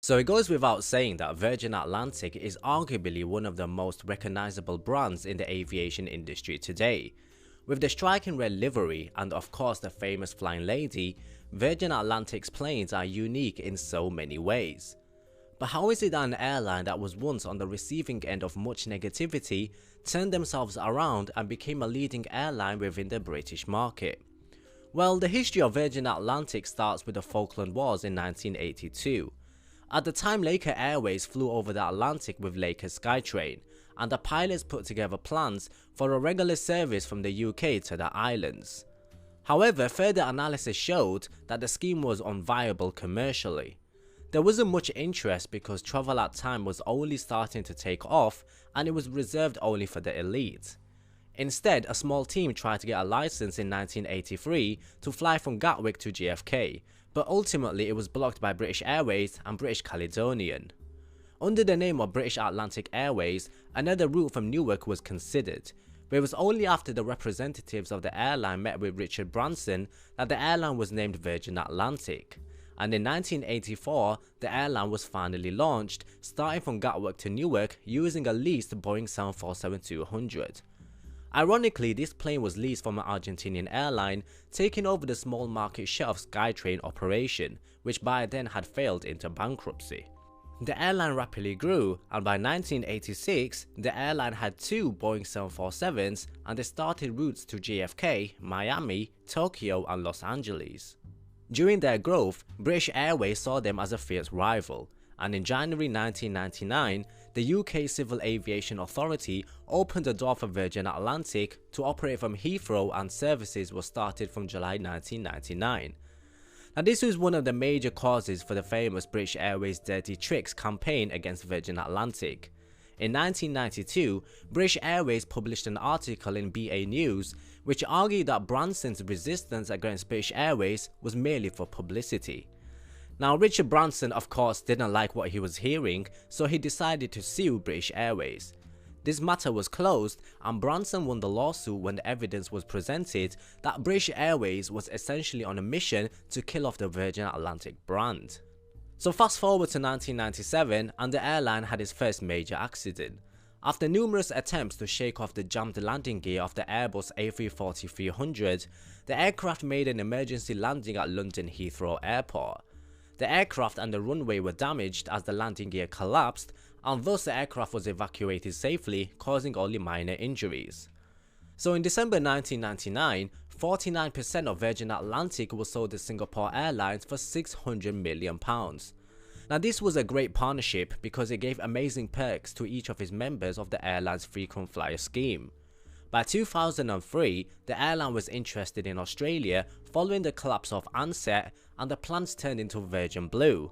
So it goes without saying that Virgin Atlantic is arguably one of the most recognizable brands in the aviation industry today. With the striking red livery and of course the famous Flying Lady, Virgin Atlantic's planes are unique in so many ways. But how is it that an airline that was once on the receiving end of much negativity turned themselves around and became a leading airline within the British market? Well, the history of Virgin Atlantic starts with the Falkland Wars in 1982. At the time, Laker Airways flew over the Atlantic with Laker Skytrain, and the pilots put together plans for a regular service from the UK to the islands. However, further analysis showed that the scheme was unviable commercially. There wasn't much interest because travel at the time was only starting to take off and it was reserved only for the elite. Instead, a small team tried to get a license in 1983 to fly from Gatwick to JFK, but ultimately it was blocked by British Airways and British Caledonian. Under the name of British Atlantic Airways, another route from Newark was considered, but it was only after the representatives of the airline met with Richard Branson that the airline was named Virgin Atlantic. And in 1984, the airline was finally launched, starting from Gatwick to Newark using a leased Boeing 747-200. Ironically, this plane was leased from an Argentinian airline, taking over the small market share of Skytrain operation, which by then had failed into bankruptcy. The airline rapidly grew, and by 1986, the airline had two Boeing 747s and they started routes to JFK, Miami, Tokyo and Los Angeles. During their growth, British Airways saw them as a fierce rival, and in January 1999, the UK Civil Aviation Authority opened the door for Virgin Atlantic to operate from Heathrow, and services were started from July 1999. Now, this was one of the major causes for the famous British Airways Dirty Tricks campaign against Virgin Atlantic. In 1992, British Airways published an article in BA News which argued that Branson's resistance against British Airways was merely for publicity. Now, Richard Branson of course didn't like what he was hearing, so he decided to sue British Airways. This matter was closed and Branson won the lawsuit when the evidence was presented that British Airways was essentially on a mission to kill off the Virgin Atlantic brand. So fast forward to 1997 and the airline had its first major accident. After numerous attempts to shake off the jammed landing gear of the Airbus A340-300, the aircraft made an emergency landing at London Heathrow Airport. The aircraft and the runway were damaged as the landing gear collapsed, and thus the aircraft was evacuated safely, causing only minor injuries. So in December 1999, 49% of Virgin Atlantic was sold to Singapore Airlines for £600 million. Now, this was a great partnership because it gave amazing perks to each of its members of the airline's frequent flyer scheme. By 2003, the airline was interested in Australia following the collapse of Ansett, and the plans turned into Virgin Blue.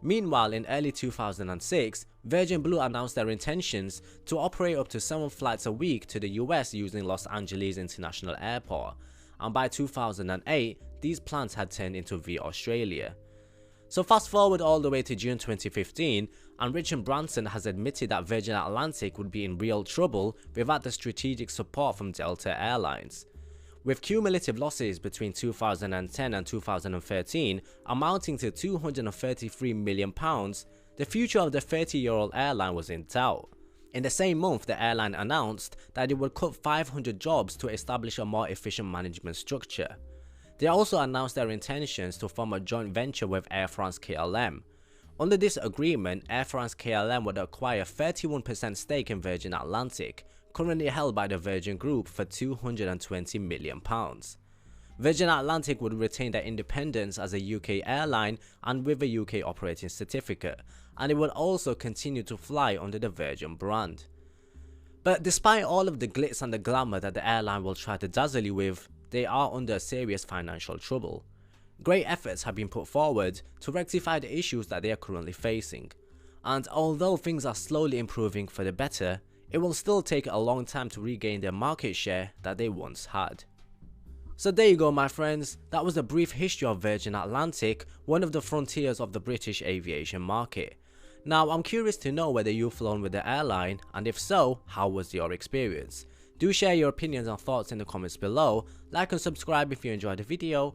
Meanwhile, in early 2006, Virgin Blue announced their intentions to operate up to 7 flights a week to the US using Los Angeles International Airport, and by 2008, these plans had turned into Via Australia. So fast forward all the way to June 2015, and Richard Branson has admitted that Virgin Atlantic would be in real trouble without the strategic support from Delta Airlines. With cumulative losses between 2010 and 2013 amounting to £233 million, the future of the 30-year-old airline was in doubt. In the same month, the airline announced that it would cut 500 jobs to establish a more efficient management structure. They also announced their intentions to form a joint venture with Air France-KLM. Under this agreement, Air France-KLM would acquire 31% stake in Virgin Atlantic, currently held by the Virgin Group, for £220 million. Virgin Atlantic would retain their independence as a UK airline and with a UK operating certificate, and it would also continue to fly under the Virgin brand. But despite all of the glitz and the glamour that the airline will try to dazzle you with, they are under serious financial trouble. Great efforts have been put forward to rectify the issues that they are currently facing, and although things are slowly improving for the better, it will still take a long time to regain their market share that they once had. So there you go, my friends, that was a brief history of Virgin Atlantic, one of the frontiers of the British aviation market. Now, I'm curious to know whether you've flown with the airline, and if so, how was your experience? Do share your opinions and thoughts in the comments below, like and subscribe if you enjoyed the video,